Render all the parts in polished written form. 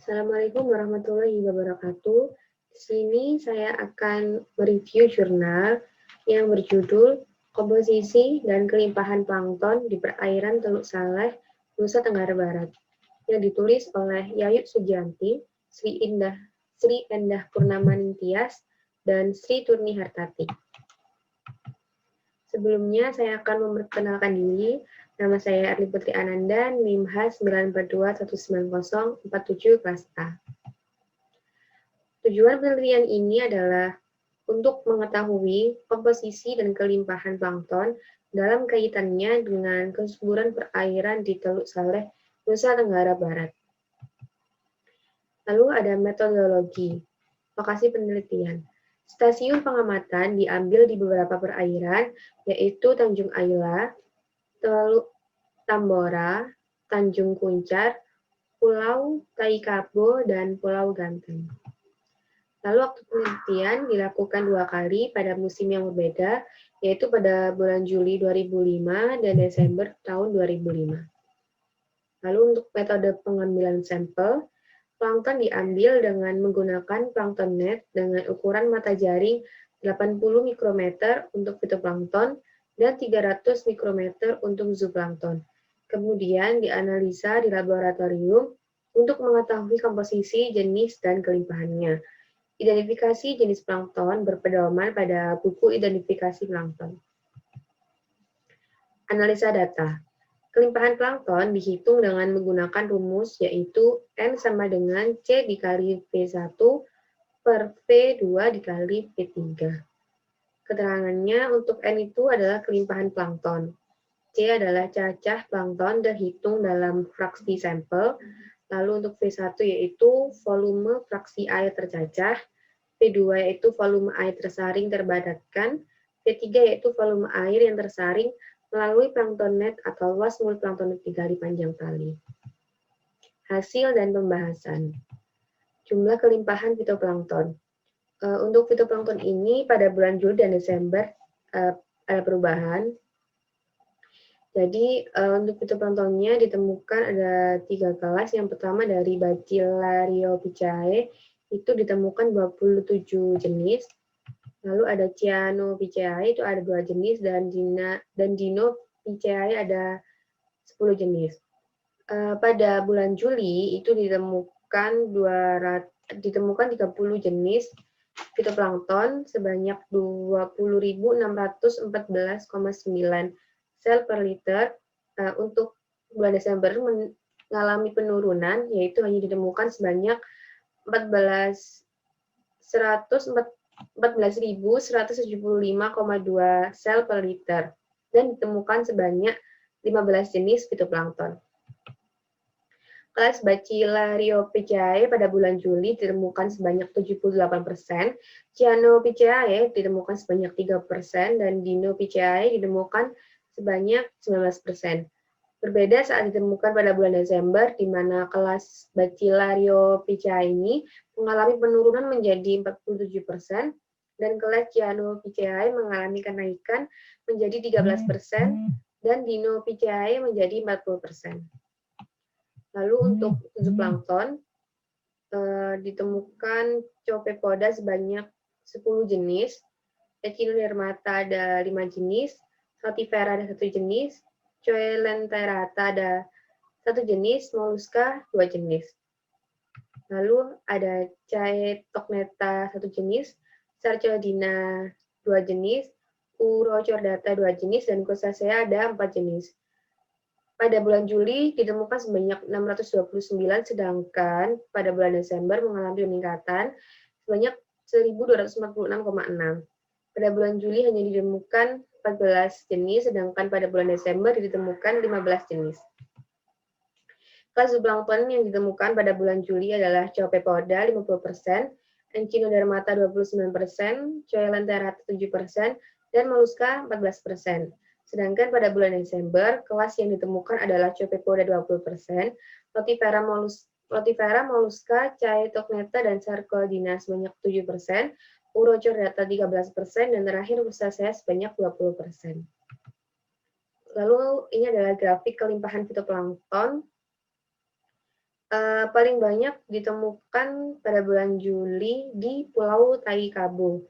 Assalamualaikum warahmatullahi wabarakatuh. Di sini saya akan mereview jurnal yang berjudul Komposisi dan Kelimpahan Plankton di Perairan Teluk Saleh, Nusa Tenggara Barat, yang ditulis oleh Yayut Sugianti, Sri Endah Purnamaningtyas, dan Sri Turni Hartati. Sebelumnya saya akan memperkenalkan diri. Nama saya Erli Putri Ananda, NIM H 9421947 kelas A. Tujuan penelitian ini adalah untuk mengetahui komposisi dan kelimpahan plankton dalam kaitannya dengan kesuburan perairan di Teluk Saleh, Nusa Tenggara Barat. Lalu ada metodologi, lokasi penelitian. Stasiun pengamatan diambil di beberapa perairan, yaitu Tanjung Ayla, Teluk Tambora, Tanjung Kuncar, Pulau Taikabo, dan Pulau Ganteng. Lalu waktu penelitian dilakukan 2 kali pada musim yang berbeda, yaitu pada bulan Juli 2005 dan Desember tahun 2005. Lalu untuk metode pengambilan sampel, plankton diambil dengan menggunakan plankton net dengan ukuran mata jaring 80 mikrometer untuk fitoplankton dan 300 mikrometer untuk zooplankton. Kemudian dianalisa di laboratorium untuk mengetahui komposisi, jenis, dan kelimpahannya. Identifikasi jenis plankton berpedoman pada buku identifikasi plankton. Analisa data. Kelimpahan plankton dihitung dengan menggunakan rumus yaitu N sama dengan C dikali V1 per V2 dikali V3. Keterangannya untuk N itu adalah kelimpahan plankton. C adalah cacah plankton terhitung dalam fraksi sampel. Lalu untuk V1 yaitu volume fraksi air tercacah, V2 yaitu volume air tersaring terbadatkan, V3 yaitu volume air yang tersaring melalui plankton net atau luas mulut plankton net digali panjang tali. Hasil dan pembahasan. Jumlah kelimpahan fitoplankton. Untuk fitoplankton ini pada bulan Juli dan Desember ada perubahan. Jadi untuk fitoplanktonnya ditemukan ada 3 kelas. Yang pertama dari Bacillariophyceae itu ditemukan 27 jenis. Lalu ada Cyanophyceae itu ada 2 jenis dan Dinophyceae ada 10 jenis. Pada bulan Juli itu ditemukan 30 jenis fitoplankton sebanyak 20.614,9 sel per liter. Untuk bulan Desember mengalami penurunan, yaitu hanya ditemukan sebanyak 14.175,2 sel per liter dan ditemukan sebanyak 15 jenis fitoplankton. Kelas Bacillariophyceae pada bulan Juli ditemukan sebanyak 78%, Cyanophyceae ditemukan sebanyak 3%, dan Dinophyceae ditemukan sebanyak 19%. Berbeda saat ditemukan pada bulan Desember, di mana kelas Bacillariophyceae ini mengalami penurunan menjadi 47%, dan kelas Cyanophyceae mengalami kenaikan menjadi 13%, dan Dinophyceae menjadi 40%. Lalu untuk zooplankton, ditemukan Copepoda sebanyak 10 jenis, Echinodermata ada 5 jenis, Rotifera ada 1 jenis, Coelenterata ada 1 jenis, Mollusca 2 jenis. Lalu ada Chaetochneta 1 jenis, Sarcodina 2 jenis, Urochordata 2 jenis, dan Crustacea ada 4 jenis. Pada bulan Juli ditemukan sebanyak 629, sedangkan pada bulan Desember mengalami peningkatan sebanyak 1.246,6. Pada bulan Juli hanya ditemukan 14 jenis, sedangkan pada bulan Desember ditemukan 15 jenis. Kelas zooplankton yang ditemukan pada bulan Juli adalah Copepoda 50%, Echinodermata 29%, Coelenterata 7%, dan Mollusca 14%. Sedangkan pada bulan Desember, kelas yang ditemukan adalah Copepoda 20%, Rotifera, Mollusca, Chaetochneta, dan Sarcodina sebanyak 7%, Urochordata 13%, dan terakhir Crustacea sebanyak 20%. Lalu ini adalah grafik kelimpahan fitoplankton. paling banyak ditemukan pada bulan Juli di Pulau Taikabo.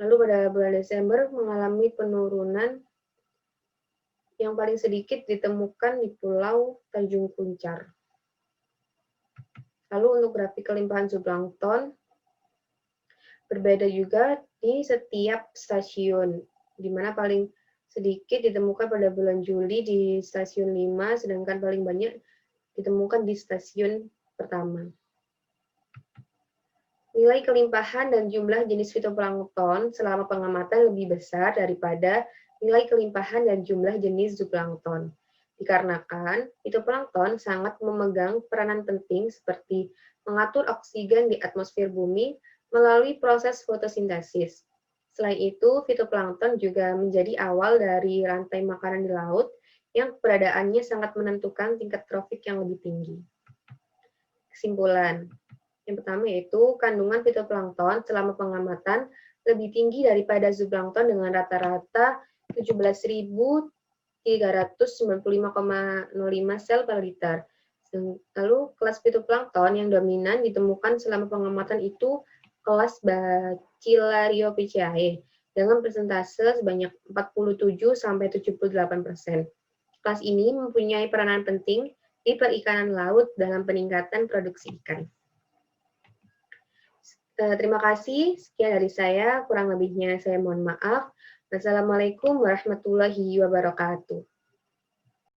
Lalu pada bulan Desember mengalami penurunan yang paling sedikit ditemukan di Pulau Tanjung Kuncar. Lalu untuk grafik kelimpahan zooplankton, berbeda juga di setiap stasiun, di mana paling sedikit ditemukan pada bulan Juli di stasiun 5, sedangkan paling banyak ditemukan di stasiun pertama. Nilai kelimpahan dan jumlah jenis fitoplankton selama pengamatan lebih besar daripada nilai kelimpahan dan jumlah jenis zooplankton. Dikarenakan fitoplankton sangat memegang peranan penting seperti mengatur oksigen di atmosfer bumi melalui proses fotosintesis. Selain itu, fitoplankton juga menjadi awal dari rantai makanan di laut yang keberadaannya sangat menentukan tingkat trofik yang lebih tinggi. Kesimpulan. Yang pertama yaitu kandungan fitoplankton selama pengamatan lebih tinggi daripada zooplankton dengan rata-rata 17.395,05 sel per liter. Lalu kelas fitoplankton yang dominan ditemukan selama pengamatan itu kelas Bacillariophyceae dengan persentase sebanyak 47-78%. Kelas ini mempunyai peranan penting di perikanan laut dalam peningkatan produksi ikan. Terima kasih. Sekian dari saya. Kurang lebihnya saya mohon maaf. Wassalamualaikum warahmatullahi wabarakatuh.